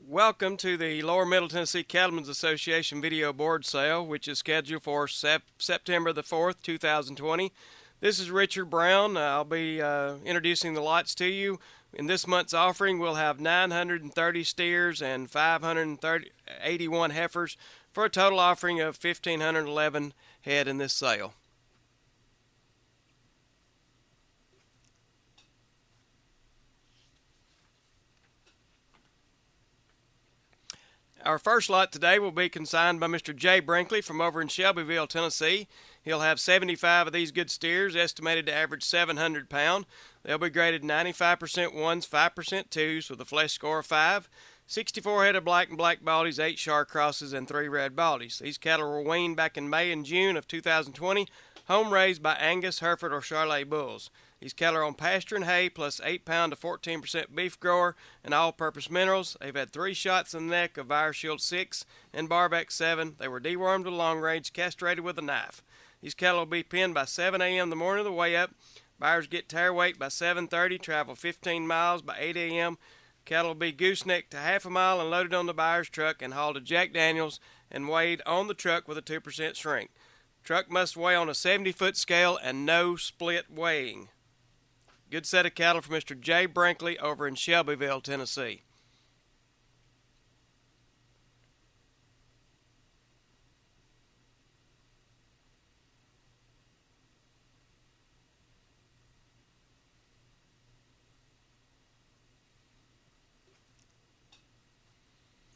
Welcome to the Lower Middle Tennessee Cattlemen's Association video board sale, which is scheduled for September the 4th, 2020. This is Richard Brown. I'll be introducing the lots to you. In this month's offering, we'll have 930 steers and 581 heifers for a total offering of 1,511 head in this sale. Our first lot today will be consigned by Mr. J. Brinkley from over in Shelbyville, Tennessee. He'll have 75 of these good steers, estimated to average 700 pounds. They'll be graded 95% ones, 5% twos, with a flesh score of 5. 64 head of black and black baldies, 8 Shar crosses, and 3 red baldies. These cattle were weaned back in May and June of 2020, home raised by Angus, Hereford, or Charolais bulls. These cattle are on pasture and hay plus 8 pound to 14% beef grower and all-purpose minerals. They've had 3 shots in the neck of ViraShield 6 and Barback 7. They were dewormed with long range, castrated with a knife. These cattle will be pinned by 7 a.m. the morning of the weigh up. Buyers get tare weight by 7:30, travel 15 miles by 8 a.m. Cattle will be goosenecked to half a mile and loaded on the buyer's truck and hauled to Jack Daniels and weighed on the truck with a 2% shrink. Truck must weigh on a 70-foot scale and no split weighing. Good set of cattle for Mr. J. Brinkley over in Shelbyville, Tennessee.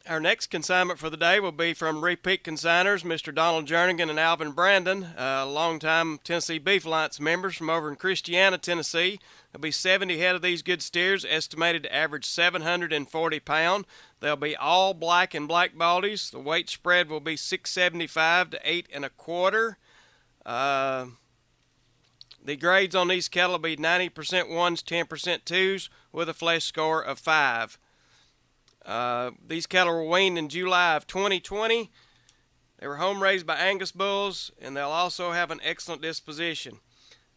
Our next consignment for the day will be from repeat consigners, Mr. Donald Jernigan and Alvin Brandon, longtime Tennessee Beef Alliance members from over in Christiana, Tennessee. There'll be 70 head of these good steers, estimated to average 740 pounds. They'll be all black and black baldies. The weight spread will be 675 to 8 1/4. The grades on these cattle will be 90% ones, 10% twos, with a flesh score of 5. These cattle were weaned in July of 2020. They were home raised by Angus bulls, and they'll also have an excellent disposition.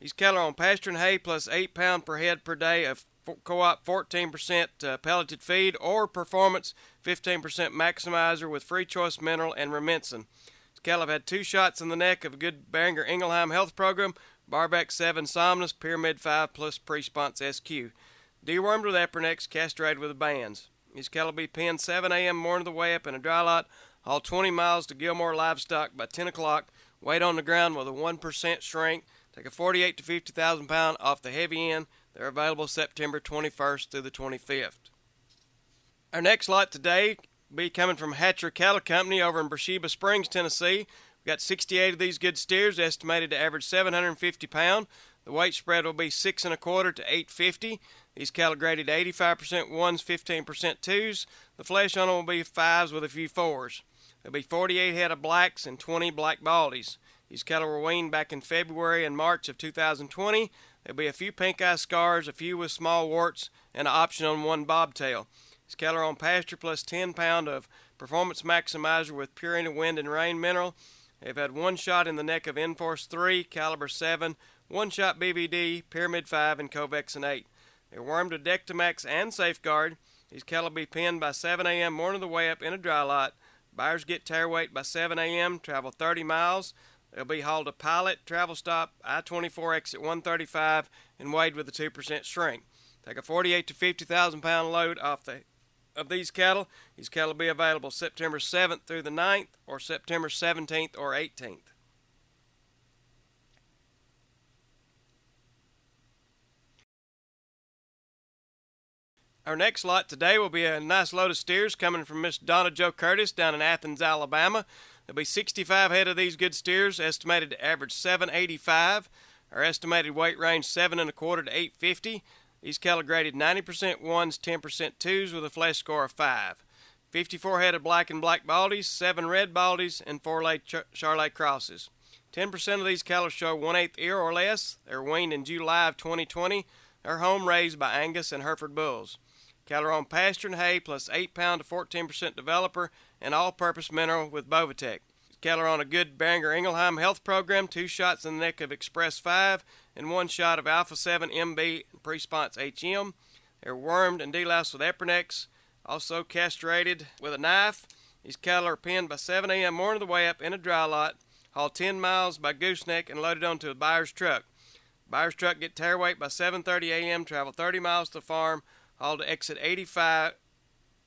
These cattle are on pasture and hay plus 8 pounds per head per day of co-op 14% pelleted feed or performance 15% maximizer with free choice mineral and Remensin. These cattle have had 2 shots in the neck of a good Beringer Ingelheim health program, Barback 7 Somnus, Pyramid 5 plus Presponse SQ. Dewormed with Epronix, castrated with bands. These cattle will be pinned 7 a.m. morning of the way up in a dry lot, haul 20 miles to Gilmore Livestock by 10 o'clock, weight on the ground with a 1% shrink, take a 48 to 50,000 pound off the heavy end. They're available September 21st through the 25th. Our next lot today will be coming from Hatcher Cattle Company over in Beersheba Springs, Tennessee. We've got 68 of these good steers, estimated to average 750 pounds. The weight spread will be 6 1/4 to 850. These cattle graded 85% ones, 15% twos. The flesh on them will be 5s with a few 4s. There'll be 48 head of blacks and 20 black baldies. These cattle were weaned back in February and March of 2020. There'll be a few pink eye scars, a few with small warts, and an option on 1 bobtail. These cattle are on pasture plus 10 pound of Performance Maximizer with Purina Wind and Rain mineral. They've had 1 shot in the neck of Enforce 3, Caliber 7, 1 shot BVD, Pyramid 5, and Covexin 8. They're wormed to Dectomax and Safeguard. These cattle will be pinned by 7 a.m. morning of the way up in a dry lot. Buyers get tare weight by 7 a.m., travel 30 miles. They'll be hauled to Pilot, Travel Stop, I-24 exit 135, and weighed with a 2% shrink. Take a 48 to 50,000 pound load off of these cattle. These cattle will be available September 7th through the 9th or September 17th or 18th. Our next lot today will be a nice load of steers coming from Miss Donna Jo Curtis down in Athens, Alabama. There'll be 65 head of these good steers, estimated to average 785. Our estimated weight range 7 1/4 to 850. These cattle graded 90% ones, 10% twos with a flesh score of 5. 54 head of black and black baldies, 7 red baldies, and 4 laid Charolais crosses. 10% of these cattle show 1/8 ear or less. They were weaned in July of 2020. They're home raised by Angus and Hereford bulls. Cattle are on pasture and hay plus 8 pound to 14% developer and all-purpose mineral with Bovatec. Cattle are on a good Beringer Ingelheim health program, 2 shots in the neck of Express 5 and 1 shot of Alpha 7 MB and Presponse HM. They're wormed and deloused with Epronix. also castrated with a knife. These cattle are penned by 7 a.m. morning of the way up in a dry lot, hauled 10 miles by gooseneck and loaded onto a buyer's truck. Buyer's truck get tare weight by 7:30 a.m., travel 30 miles to the farm, hauled to exit 85,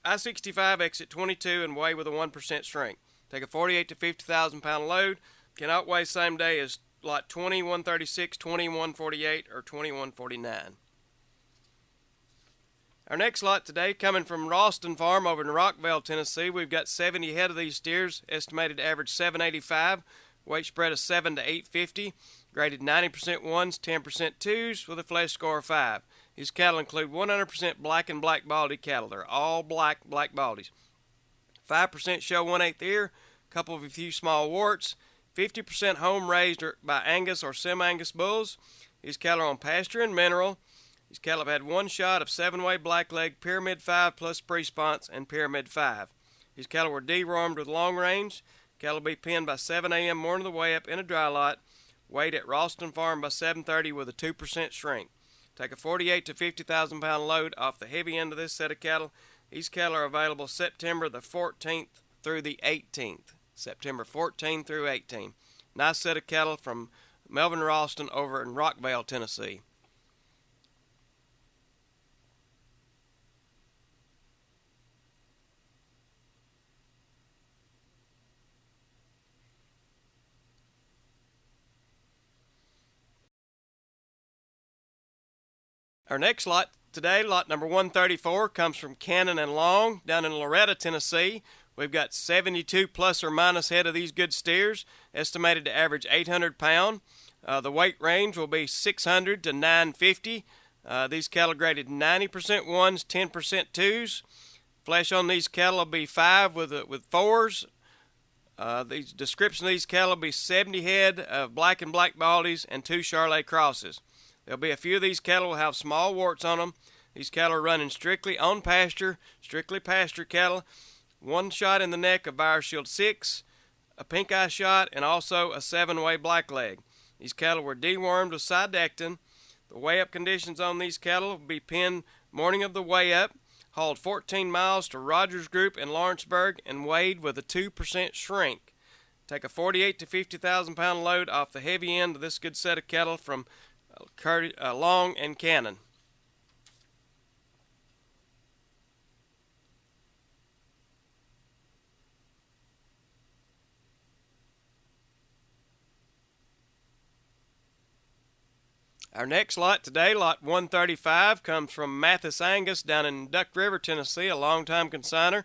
I-65, exit 22, and weigh with a 1% strength. Take a 48 to 50,000 pound load. Cannot weigh same day as lot 20, 136, 20, 148, or 20, 149. Our next lot today, coming from Ralston Farm over in Rockville, Tennessee, we've got 70 head of these steers, estimated to average 785, weight spread of 7 to 850, graded 90% ones, 10% twos, with a flesh score of 5. These cattle include 100% black and black baldy cattle. They're all black baldies. 5% show 1/8 ear, couple of a few small warts, 50% home raised by Angus or semi-Angus bulls. These cattle are on pasture and mineral. These cattle have had one shot of 7-way blackleg, Pyramid 5 plus pre-sponse, and Pyramid 5. These cattle were dewormed with long range. Cattle will be penned by 7 a.m. morning of the way up in a dry lot, weighed at Ralston Farm by 7:30 with a 2% shrink. Take a 48 to 50,000 pound load off the heavy end of this set of cattle. These cattle are available September the 14th through the 18th. September 14 through 18. Nice set of cattle from Melvin Ralston over in Rockville, Tennessee. Our next lot today, lot number 134, comes from Cannon and Long down in Loretta, Tennessee. We've got 72 plus or minus head of these good steers, estimated to average 800 pound. The weight range will be 600 to 950. These cattle graded 90% ones, 10% twos. Flesh on these cattle will be 5 with fours. The description of these cattle will be 70 head of black and black baldies and 2 Charolais crosses. There'll be a few of these cattle will have small warts on them. These cattle are running strictly on pasture, strictly pasture cattle. One shot in the neck of BioShield 6, a pink eye shot, and also a 7-way blackleg. These cattle were dewormed with Sidectin. The weigh-up conditions on these cattle will be penned morning of the weigh-up, hauled 14 miles to Rogers Group in Lawrenceburg, and weighed with a 2% shrink. Take a 48 to 50,000 pound load off the heavy end of this good set of cattle from Long and Cannon. Our next lot today, lot 135, comes from Mathis Angus down in Duck River, Tennessee, a longtime consigner.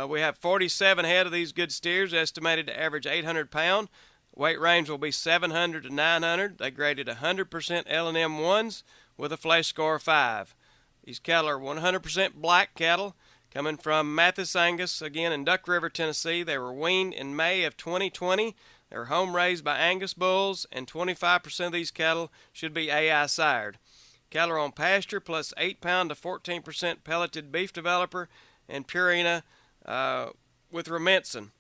We have 47 head of these good steers, estimated to average 800 pound. Weight range will be 700 to 900. They graded 100% L&M ones with a flesh score of 5. These cattle are 100% black cattle coming from Mathis Angus, again in Duck River, Tennessee. They were weaned in May of 2020. They were home raised by Angus bulls, and 25% of these cattle should be AI sired. Cattle are on pasture plus 8 pound to 14% pelleted beef developer and Purina with Rumensin.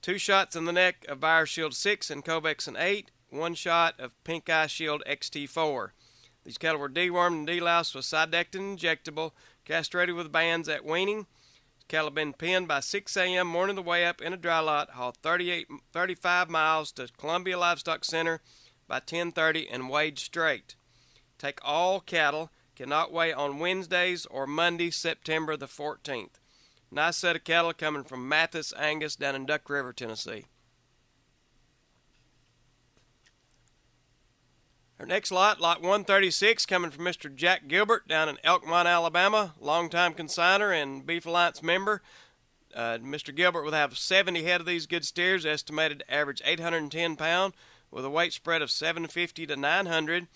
2 shots in the neck of BioShield 6 and Covexin 8, 1 shot of Pink Eye Shield XT4. These cattle were dewormed and deloused with Sidectin injectable, castrated with bands at weaning. Cattle have been penned by 6 a.m. morning the way up in a dry lot, hauled 35 miles to Columbia Livestock Center by 10:30 and weighed straight. Take all cattle, cannot weigh on Wednesdays or Monday, September the 14th. Nice set of cattle coming from Mathis Angus down in Duck River, Tennessee. Our next lot, lot 136, coming from Mr. Jack Gilbert down in Elkmont, Alabama, longtime consigner and Beef Alliance member. Mr. Gilbert will have 70 head of these good steers, estimated to average 810 pound, with a weight spread of 750 to 900.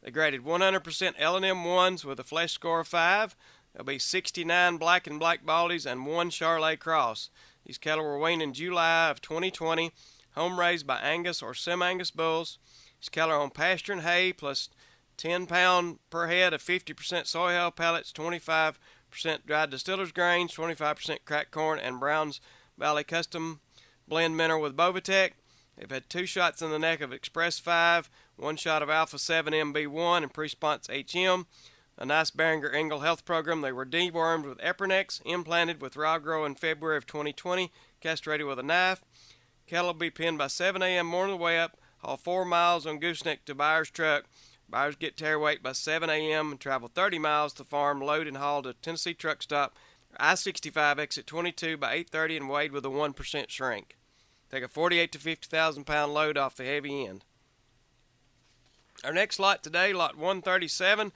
They graded 100% L&M ones with a flesh score of 5. There'll be 69 black and black baldies and 1 Charolais cross. These cattle were weaned in July of 2020, home raised by Angus or semi-Angus bulls. These cattle are on pasture and hay plus 10 pound per head of 50% soy hull pellets, 25% dried distiller's grains, 25% cracked corn, and Browns Valley Custom Blend mineral with Bovatec. They've had 2 shots in the neck of Express 5, 1 shot of Alpha 7 MB1 and Presponse HM. a nice Beringer Ingle health program. They were dewormed with Epernex, implanted with raw grow in February of 2020, castrated with a knife. Cattle will be pinned by 7 a.m. morning of the way up, haul 4 miles on gooseneck to buyer's truck. Buyers get tear weight by 7 a.m. and travel 30 miles to farm, load and haul to Tennessee truck stop, I-65 exit 22 by 8:30 and weighed with a 1% shrink. Take a 48 to 50,000 pound load off the heavy end. Our next lot today, lot 137,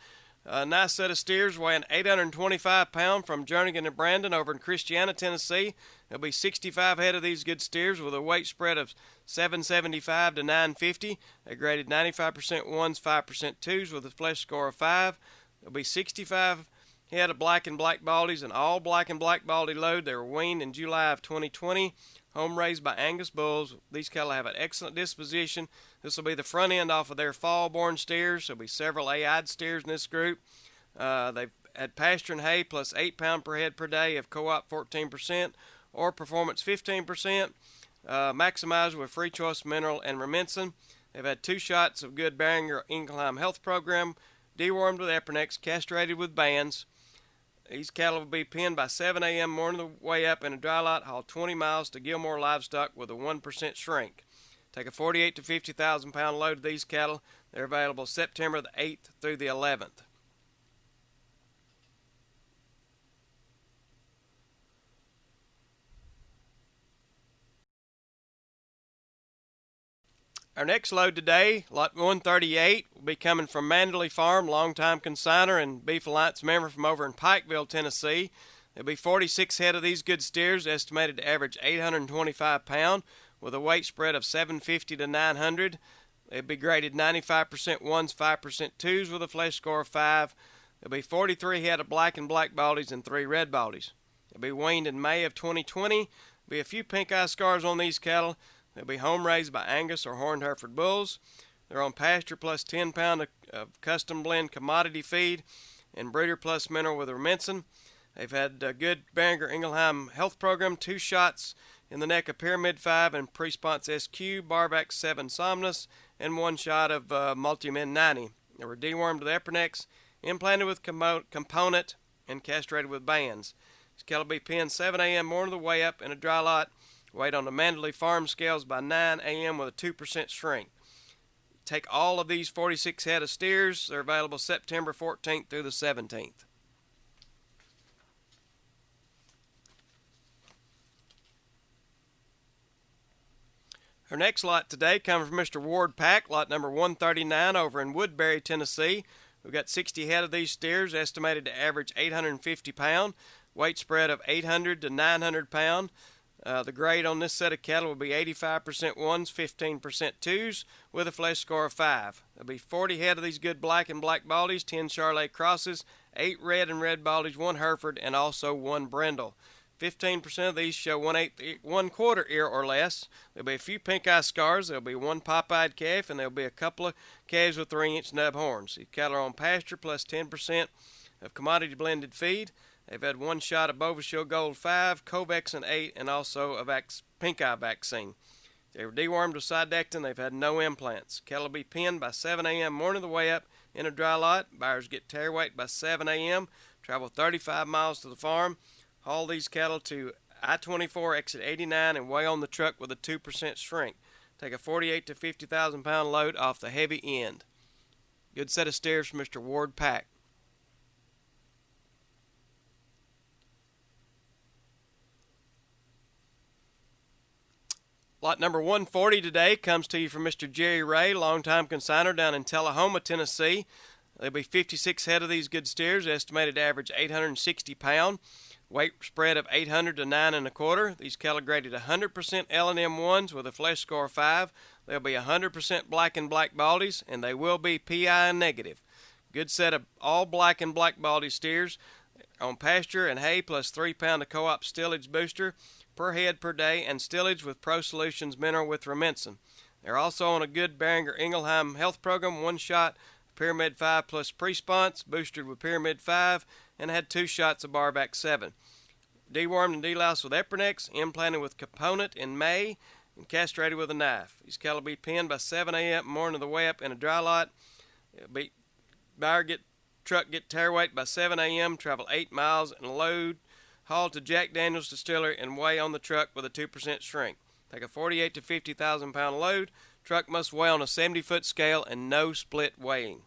a nice set of steers weighing 825 pounds from Jernigan and Brandon over in Christiana, Tennessee. There'll be 65 head of these good steers with a weight spread of 775 to 950. They're graded 95% ones, 5% twos with a flesh score of 5. There'll be 65 head of black and black baldies, an all black and black baldy load. They were weaned in July of 2020. Home raised by Angus bulls. These cattle have an excellent disposition. This will be the front end off of their fall-born steers. There'll be several AI-ed steers in this group. They've had pasture and hay plus 8 pounds per head per day of co-op 14% or performance 15%. Maximized with free choice mineral and Remensin. They've had 2 shots of good Beringer Ingelheim health program, dewormed with Epernex, castrated with bands. These cattle will be pinned by 7 a.m. morning the way up in a dry lot, haul 20 miles to Gilmore Livestock with a 1% shrink. Take a 48 to 50,000 pound load of these cattle. They're available September the 8th through the 11th. Our next load today, lot 138, will be coming from Mandy Farm, longtime consigner and Beef Alliance member from over in Pikeville, Tennessee. There'll be 46 head of these good steers, estimated to average 825 pounds, with a weight spread of 750 to 900. They'll be graded 95% ones, 5% twos with a flesh score of 5. There'll be 43 head of black and black baldies and 3 red baldies. They'll be weaned in May of 2020. There'll be a few pink eye scars on these cattle. They'll be home raised by Angus or Horned Hereford bulls. They're on pasture plus 10 pounds of custom blend commodity feed and breeder plus mineral with Remensin. They've had a good Beringer Ingelheim health program, 2 shots in the neck of Pyramid 5 and Presponse SQ, Barvax 7 Somnus, and 1 shot of Multimin 90. They were dewormed with Epernex, implanted with component, and castrated with bands. These cattle will be pinned 7 a.m. morning of the way up in a dry lot. Weighed on the Mandy Farm scales by 9 a.m. with a 2% shrink. Take all of these 46 head of steers. They're available September 14th through the 17th. Our next lot today comes from Mr. Ward Pack, lot number 139 over in Woodbury, Tennessee. We've got 60 head of these steers, estimated to average 850 pounds. Weight spread of 800 to 900 pounds. The grade on this set of cattle will be 85% ones, 15% twos, with a flesh score of 5. There'll be 40 head of these good black and black baldies, 10 Charolais crosses, 8 red and red baldies, 1 Hereford, and also 1 Brindle. 15% of these show 1/4 ear or less. There'll be a few pink eye scars. There'll be 1 pop-eyed calf, and there'll be a couple of calves with 3-inch nub horns. These cattle are on pasture plus 10% of commodity blended feed. They've had 1 shot of Bovishield Gold 5, Covexin 8, and also a pink eye vaccine. They were dewormed with Sidectin. They've had no implants. Cattle will be pinned by 7 a.m. morning of the way up in a dry lot. Buyers get tear weight by 7 a.m., travel 35 miles to the farm, haul these cattle to I-24 exit 89 and weigh on the truck with a 2% shrink. Take a 48 to 50,000 pound load off the heavy end. Good set of steers from Mr. Ward Pack. Lot number 140 today comes to you from Mr. Jerry Ray, longtime consigner down in Tullahoma, Tennessee. There'll be 56 head of these good steers, estimated to average 860 pounds. Weight spread of 800 to 9 1/4. These cattle graded 100% L&M ones with a flesh score of 5. They'll be 100% black and black baldies, and they will be PI negative. Good set of all black and black baldy steers on pasture and hay plus 3 pound of co-op stillage booster per head per day, and stillage with Pro Solutions mineral with Remensin. They're also on a good Beringer Ingelheim health program, 1 shot Pyramid 5 plus Presponse, boosted with Pyramid 5, and had 2 shots of Barvax 7. Dewormed and deloused with Epernex, implanted with component in May, and castrated with a knife. These cattle will be pinned by 7 a.m. morning of the way up in a dry lot. Buyer get truck get tare weight by 7 a.m., travel 8 miles, and load, haul to Jack Daniel's Distillery and weigh on the truck with a 2% shrink. Take a 48 to 50,000 pound load. Truck must weigh on a 70-foot scale and no split weighing.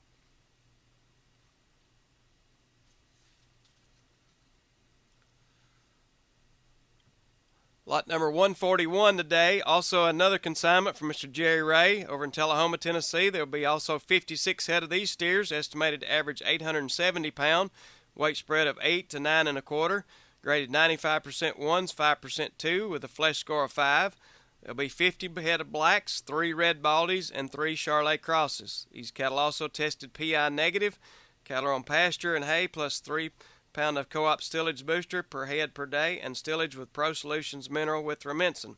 Lot number 141 today, also another consignment from Mr. Jerry Ray over in Tullahoma, Tennessee. There will be also 56 head of these steers, estimated to average 870 pound, weight spread of 8 to 9 1/4, graded 95% 1s, 5% 2, with a flesh score of 5. There will be 50 head of blacks, 3 red baldies, and 3 Charolais crosses. These cattle also tested PI negative. Cattle are on pasture and hay plus 3 pound of co-op stillage booster per head per day, and stillage with Pro Solutions mineral with Rumensin.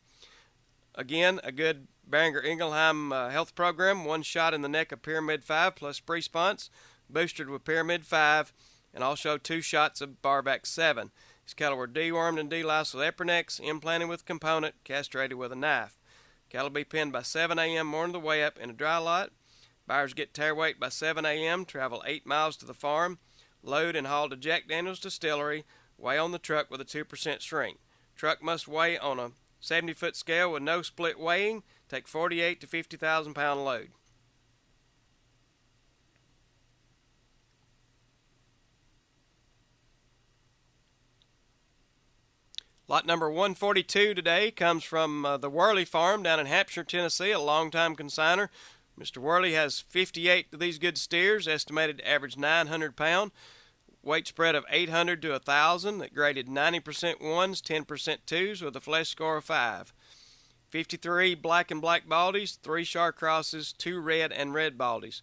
Again, a good Beringer Ingelheim health program. 1 shot in the neck of Pyramid 5 plus Presponse, boosted with Pyramid 5, and also 2 shots of Barbac 7. These cattle were dewormed and deloused with Epernex, implanted with component, castrated with a knife. Cattle be penned by 7 a.m. morning of the way up in a dry lot. Buyers get tare weight by 7 a.m., travel 8 miles to the farm, load and haul to Jack Daniel's Distillery, weigh on the truck with a 2% shrink. Truck must weigh on a 70-foot scale with no split weighing. Take 48 to 50,000 pound load. Lot number 142 today comes from the Worley Farm down in Hampshire, Tennessee, a longtime consigner. Mr. Worley has 58 of these good steers, estimated to average 900 pound, weight spread of 800 to 1,000, that graded 90% 1s, 10% 2s, with a flesh score of 5. 53 black and black baldies, 3 Char crosses, 2 red and red baldies.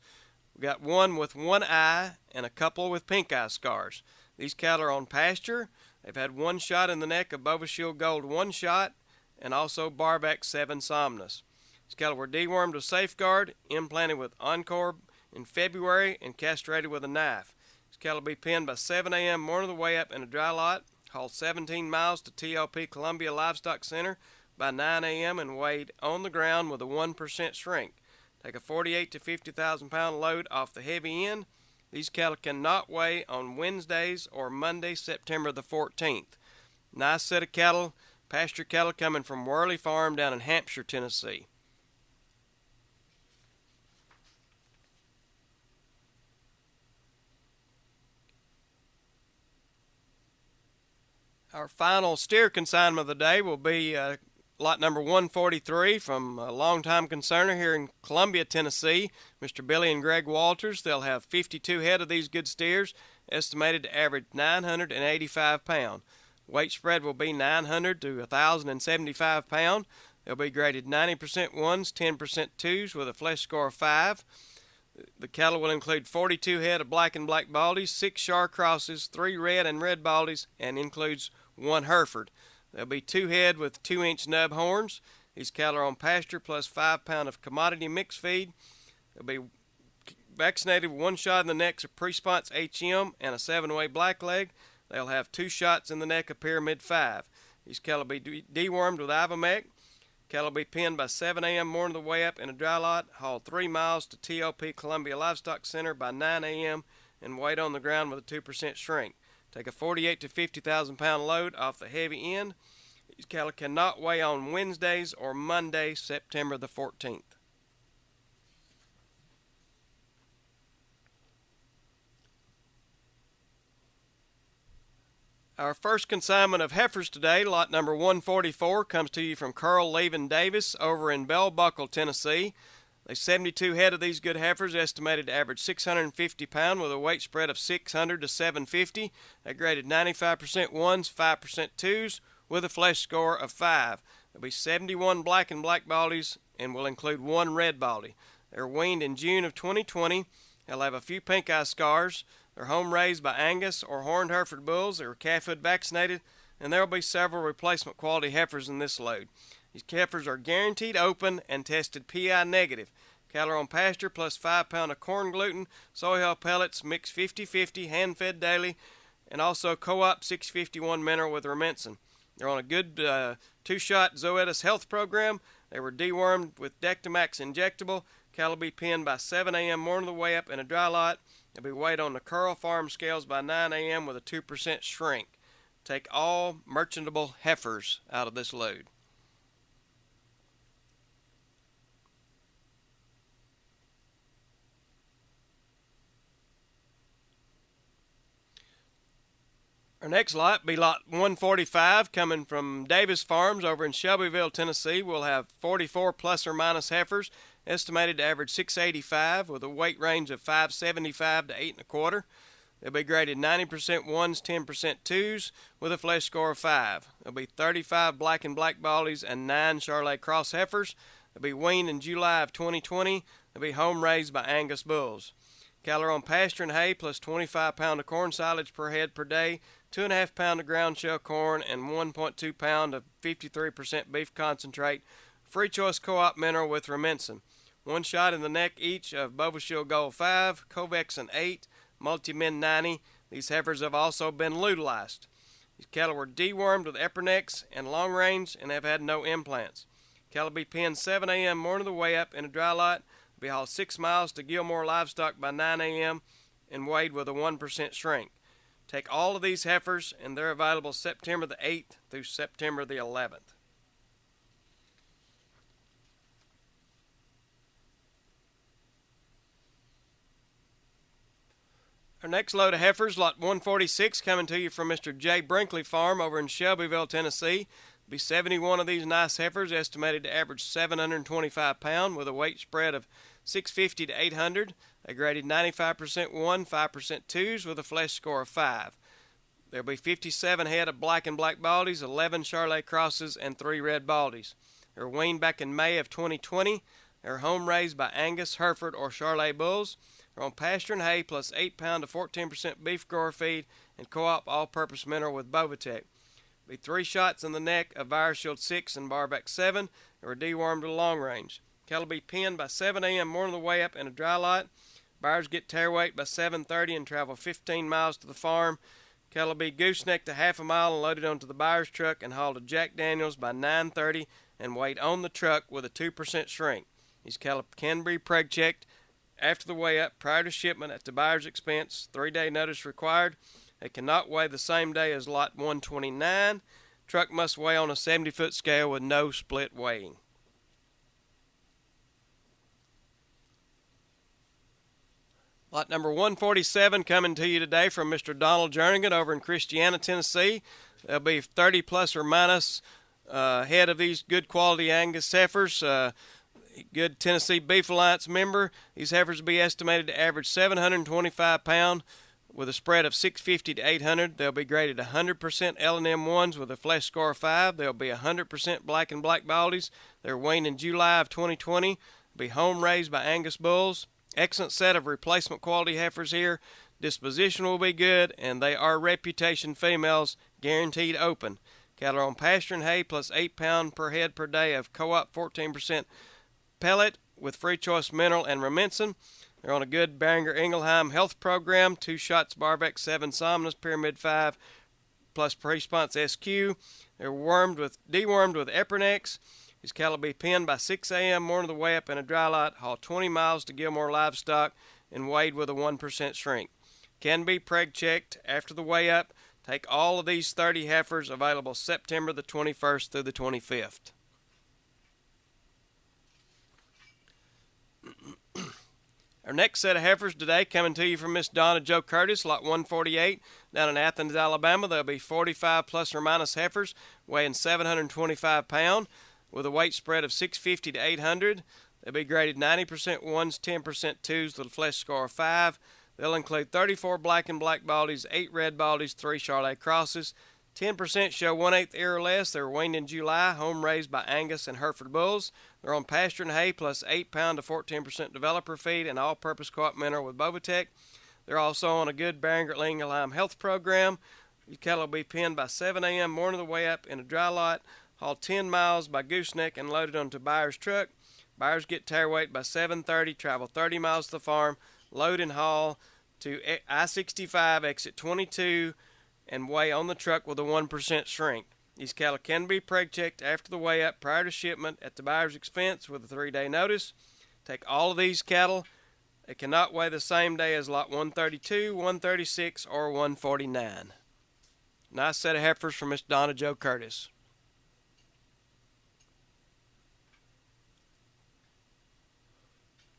We got 1 with 1 eye and a couple with pink eye scars. These cattle are on pasture. They've had 1 shot in the neck of Bovashield Gold 1 shot, and also Barbac 7 Somnus. These cattle were dewormed with Safeguard, implanted with Encore in February, and castrated with a knife. These cattle will be penned by 7 a.m. morning of the way up in a dry lot, hauled 17 miles to TLP Columbia Livestock Center by 9 a.m. and weighed on the ground with a 1% shrink. Take a 48 to 50,000 pound load off the heavy end. These cattle cannot weigh on Wednesdays or Monday, September the 14th. Nice set of cattle, pasture cattle coming from Worley Farm down in Hampshire, Tennessee. Our final steer consignment of the day will be lot number 143 from a longtime concerner here in Columbia, Tennessee, Mr. Billy and Greg Walters. They'll have 52 head of these good steers, estimated to average 985 pound. Weight spread will be 900 to 1,075 pound. They'll be graded 90% 1s, 10% 2s, with a flesh score of 5. The cattle will include 42 head of black and black baldies, 6 Char crosses, 3 red and red baldies, and includes 1 Hereford. There'll be 2 head with 2-inch nub horns. These cattle are on pasture plus 5 pound of commodity mix feed. They'll be vaccinated with 1 shot in the necks of Presponse HM and a 7-way blackleg. They'll have 2 shots in the neck of Pyramid 5. These cattle will be dewormed with Ivomec. Cattle will be penned by 7 a.m. morning of the way up in a dry lot, hauled 3 miles to TLP Columbia Livestock Center by 9 a.m. and weighed on the ground with a 2% shrink. Take a 48 to 50,000 pound load off the heavy end. These cattle cannot weigh on Wednesdays or Monday, September the 14th. Our first consignment of heifers today, lot number 144, comes to you from Carl Levin Davis over in Bell Buckle, Tennessee. There's 72 head of these good heifers, estimated to average 650 pound, with a weight spread of 600 to 750. They graded 95% 1s, 5% 2s, with a flesh score of 5. There'll be 71 black and black baldies and will include 1 red baldy. They're weaned in June of 2020. They'll have a few pink eye scars. They're home raised by Angus or horned Hereford bulls. They're calfhood vaccinated, and there will be several replacement quality heifers in this load. These heifers are guaranteed open and tested PI negative. Cattle are on pasture plus 5 pound of corn gluten, soy hull pellets, mixed 50-50, hand-fed daily, and also co-op 651 mineral with Rumensin. They're on a good 2-shot Zoetis health program. They were dewormed with Dectomax injectable. Cattle will be penned by 7 a.m. morning of the way up in a dry lot, They'll be weighed on the Curl Farm scales by 9 a.m. with a 2% shrink. Take all merchantable heifers out of this load. Our next lot be lot 145 coming from Davis Farms over in Shelbyville, Tennessee. We'll have 44 plus or minus heifers, estimated to average 685 with a weight range of 575 to 8 1/4. They'll be graded 90% ones, 10% twos with a flesh score of 5. There'll be 35 black and black baldies and 9 Charolais cross heifers. They'll be weaned in July of 2020. They'll be home raised by Angus bulls. Cattle are on pasture and hay plus 25 pound of corn silage per head per day, 2.5 pound of ground shell corn, and 1.2 pound of 53% beef concentrate. Free choice co-op mineral with Rumensin. 1 shot in the neck each of Bovashield Gold 5, Covexin 8, Multimin 90. These heifers have also been lutealized. These cattle were dewormed with Epernecks and long range and have had no implants. Cattle be penned 7 a.m. morning of the way up in a dry lot. Be hauled 6 miles to Gilmore Livestock by 9 a.m. and weighed with a 1% shrink. Take all of these heifers, and they're available September the 8th through September the 11th. Our next load of heifers, lot 146, coming to you from Mr. J. Brinkley Farm over in Shelbyville, Tennessee. Be 71 of these nice heifers, estimated to average 725 pounds with a weight spread of 650 to 800. They graded 95% 1, 5% 2s with a flesh score of 5. There'll be 57 head of black and black baldies, 11 Charolais crosses, and 3 red baldies. They were weaned back in May of 2020. They're home raised by Angus, Hereford, or Charolais bulls. They're on pasture and hay plus 8 pound to 14% beef grower feed and co-op all-purpose mineral with Bovatech. Be 3 shots in the neck of ViraShield 6 and Barvac 7. They were dewormed to long range. Cattle be penned by 7 a.m. morning of the way up in a dry lot. Buyers get tear weight by 7:30 and travel 15 miles to the farm. Cattle be goosenecked to half a mile and loaded onto the buyer's truck and hauled to Jack Daniels by 9:30 and weighed on the truck with a 2% shrink. These cattle can be preg checked after the weigh up prior to shipment at the buyer's expense. 3-day notice required. They cannot weigh the same day as lot 129. Truck must weigh on a 70-foot scale with no split weighing. Lot number 147 coming to you today from Mr. Donald Jernigan over in Christiana, Tennessee. There'll be 30 plus or minus head of these good quality Angus heifers. Good Tennessee Beef Alliance member. These heifers will be estimated to average 725 pounds with a spread of 650 to 800. They'll be graded 100% L&M ones with a flesh score of 5. They'll be 100% black and black baldies. They're weaned in July of 2020. Be home raised by Angus bulls. Excellent set of replacement quality heifers here. Disposition will be good, and they are reputation females, guaranteed open. Cattle are on pasture and hay plus 8 pound per head per day of co-op 14% pellet with free choice mineral and Rumensin. They're on a good Beringer Ingelheim health program, 2 shots Barvac 7 Somnus Pyramid 5 plus Response SQ. They're dewormed with Epernecks. These cattle will be penned by 6 a.m. morning of the way up in a dry lot, haul 20 miles to Gilmore Livestock, and weighed with a 1% shrink. Can be preg checked after the weigh up. Take all of these 30 heifers, available September the 21st through the 25th. Our next set of heifers today coming to you from Miss Donna Jo Curtis, lot 148, down in Athens, Alabama. There'll be 45 plus or minus heifers weighing 725 pounds with a weight spread of 650 to 800. They'll be graded 90% ones, 10% twos with a flesh score of 5. They'll include 34 black and black baldies, 8 red baldies, 3 Charolais crosses. 10% show 1/8 ear or less. They were weaned in July, home raised by Angus and Hereford bulls. They're on pasture and hay plus 8 pound to 14% developer feed and all-purpose co-op mineral with Bovatech. They're also on a good Beringer Ingelheim health program. These cattle will be penned by 7 a.m. morning of the way up in a dry lot, hauled 10 miles by gooseneck and loaded onto buyer's truck. Buyers get tear weight by 7:30, travel 30 miles to the farm, load and haul to I-65 exit 22, and weigh on the truck with a 1% shrink. These cattle can be preg checked after the weigh up prior to shipment at the buyer's expense with a 3-day notice. Take all of these cattle They cannot weigh the same day as lot 132, 136, or 149. Nice set of heifers from Miss Donna Jo Curtis.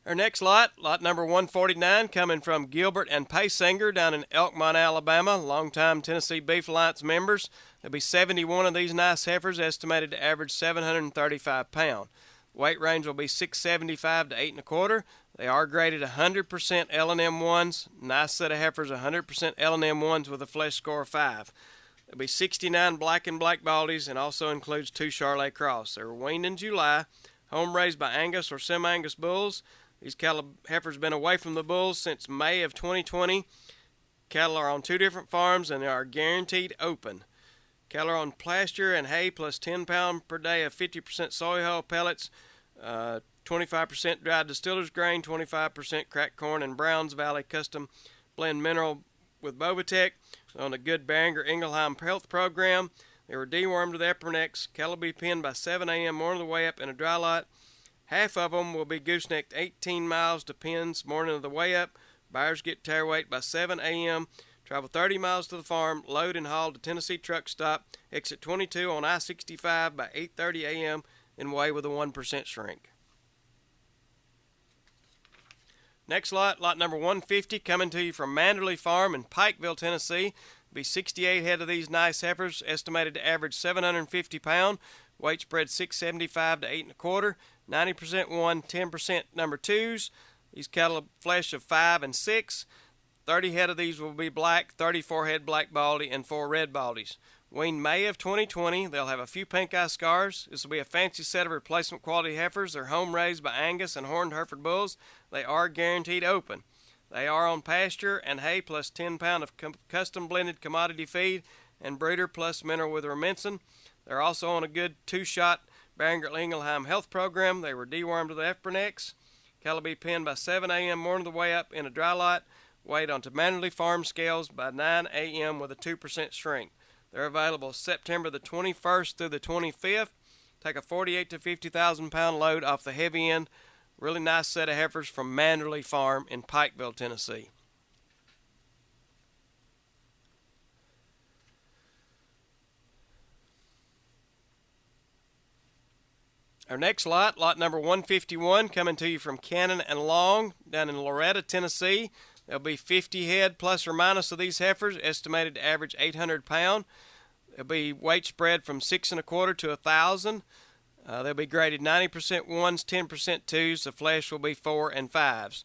Our next lot number 149, coming from Gilbert and Paysinger down in Elkmont, Alabama, longtime Tennessee Beef Alliance members. There'll be 71 of these nice heifers, estimated to average 735 pounds. Weight range will be 675 to 8 1/4. They are graded 100% L&M ones. Nice set of heifers, 100% L&M ones with a flesh score of 5. There'll be 69 black and black baldies, and also includes 2 Charolais Cross. They were weaned in July, home raised by Angus or semi-Angus bulls. These cattle heifers have been away from the bulls since May of 2020. Cattle are on 2 different farms, and they are guaranteed open. Cattle are on pasture and hay plus 10 pounds per day of 50% soy hull pellets, 25% dried distiller's grain, 25% cracked corn, and Browns Valley custom blend mineral with Bovatech. On a good Beringer Ingelheim health program. They were dewormed to the upper necks. Cattle will be penned by 7 a.m. morning of the way up in a dry lot. Half of them will be goosenecked 18 miles to pens morning of the way up. Buyers get tare weight by 7 a.m. Travel 30 miles to the farm, load and haul to Tennessee truck stop, exit 22 on I-65 by 8:30 a.m. and weigh with a 1% shrink. Next lot number 150, coming to you from Mandy Farm in Pikeville, Tennessee. Be 68 head of these nice heifers, estimated to average 750 pounds. Weight spread 675 to 8 1/4. 90% 1, 10% number 2s. These cattle have flesh of 5 and 6. 30 head of these will be black, 34 head black baldy, and 4 red baldies. Weaned May of 2020, they'll have a few pink eye scars. This will be a fancy set of replacement quality heifers. They're home raised by Angus and horned Hereford bulls. They are guaranteed open. They are on pasture and hay plus 10 pounds of custom blended commodity feed and breeder plus mineral with Rumensin. They're also on a good 2-shot Beringer Ingelheim health program. They were dewormed to the upper necks. Cattle will be penned by 7 a.m. morning of the way up in a dry lot. Weighed onto Mandy Farm scales by 9 a.m. with a 2% shrink. They're available September the 21st through the 25th. Take a 48 to 50,000 pound load off the heavy end. Really nice set of heifers from Mandy Farm in Pikeville, Tennessee. Our next lot number 151, coming to you from Cannon and Long down in Loretta, Tennessee. There'll be 50 head plus or minus of these heifers, estimated to average 800 pounds. There'll be weight spread from 6 1/4 to 1,000. They'll be graded 90% 1s, 10% 2s. The flesh will be 4 and 5s.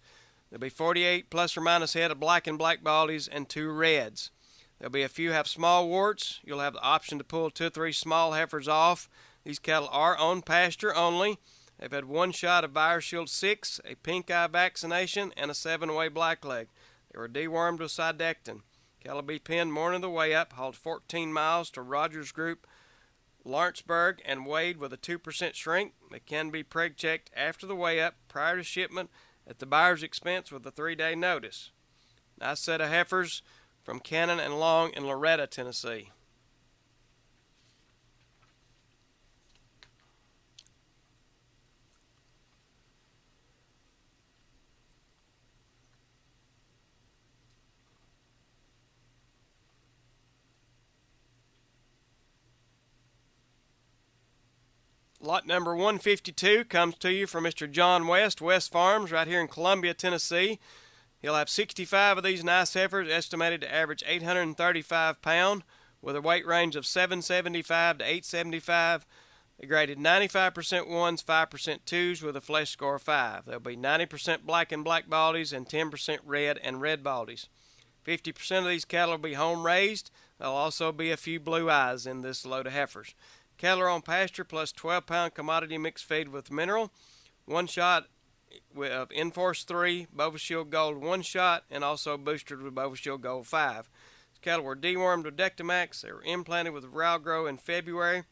There'll be 48 plus or minus head of black and black baldies and 2 reds. There'll be a few have small warts. You'll have the option to pull 2 or 3 small heifers off. These cattle are on pasture only. They've had 1 shot of BioShield 6, a pink eye vaccination, and a 7-way blackleg. They were dewormed with Cydectin. Cattle will be penned morning of the way up, hauled 14 miles to Rogers Group, Lawrenceburg, and weighed with a 2% shrink. They can be preg checked after the way up prior to shipment at the buyer's expense with a 3-day notice. Nice set of heifers from Cannon and Long in Loretta, Tennessee. Lot number 152 comes to you from Mr. John West Farms, right here in Columbia, Tennessee. He'll have 65 of these nice heifers, estimated to average 835 pounds, with a weight range of 775 to 875. They graded 95% 1s, 5% 2s, with a flesh score of 5. There'll be 90% black and black baldies and 10% red and red baldies. 50% of these cattle will be home raised. There'll also be a few blue eyes in this load of heifers. Cattle are on pasture plus 12-pound commodity mixed feed with mineral. 1 shot of Enforce 3, BovaShield Gold 1 shot, and also boosted with BovaShield Gold 5. These cattle were dewormed with Dectomax. They were implanted with Ralgro in February.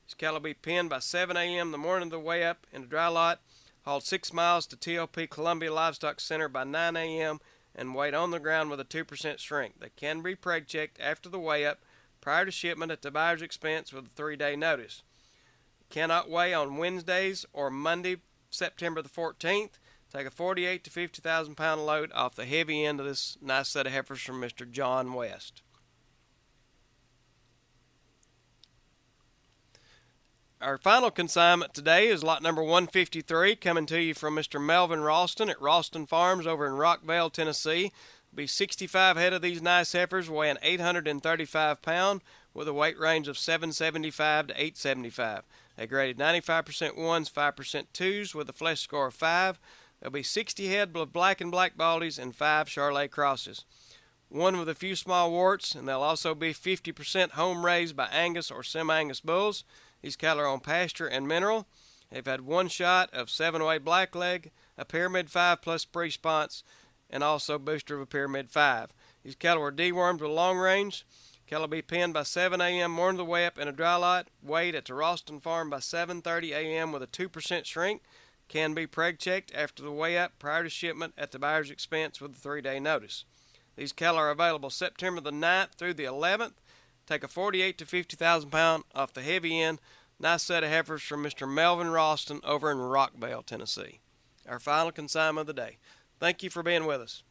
These cattle will be penned by 7 a.m. the morning of the way up in a dry lot, hauled 6 miles to TLP Columbia Livestock Center by 9 a.m. and weighed on the ground with a 2% shrink. They can be preg checked after the way up prior to shipment at the buyer's expense with a 3-day notice. Cannot weigh on Wednesdays or Monday, September the 14th. Take a 48 to 50,000 pound load off the heavy end of this nice set of heifers from Mr. John West. Our final consignment today is lot number 153, coming to you from Mr. Melvin Ralston at Ralston Farms over in Rockvale, Tennessee. It'll be 65 head of these nice heifers weighing 835 pounds with a weight range of 775 to 875. They graded 95% ones, 5% twos with a flesh score of 5. There'll be 60 head of black and black baldies and 5 Charolais crosses. One with a few small warts, and they'll also be 50% home raised by Angus or semi-Angus bulls. These cattle are on pasture and mineral. They've had one shot of 708 blackleg, a Pyramid 5 plus pre-sponse, and also booster of a Pyramid 5. These cattle were dewormed with long range. Cattle will be penned by 7 a.m. morning of the weigh up in a dry lot, weighed at the Ralston Farm by 7:30 a.m. with a 2% shrink. Can be preg checked after the weigh up prior to shipment at the buyer's expense with a 3-day notice. These cattle are available September the 9th through the 11th. Take a 48 to 50,000 pound off the heavy end. Nice set of heifers from Mr. Melvin Ralston over in Rockvale, Tennessee. Our final consignment of the day. Thank you for being with us.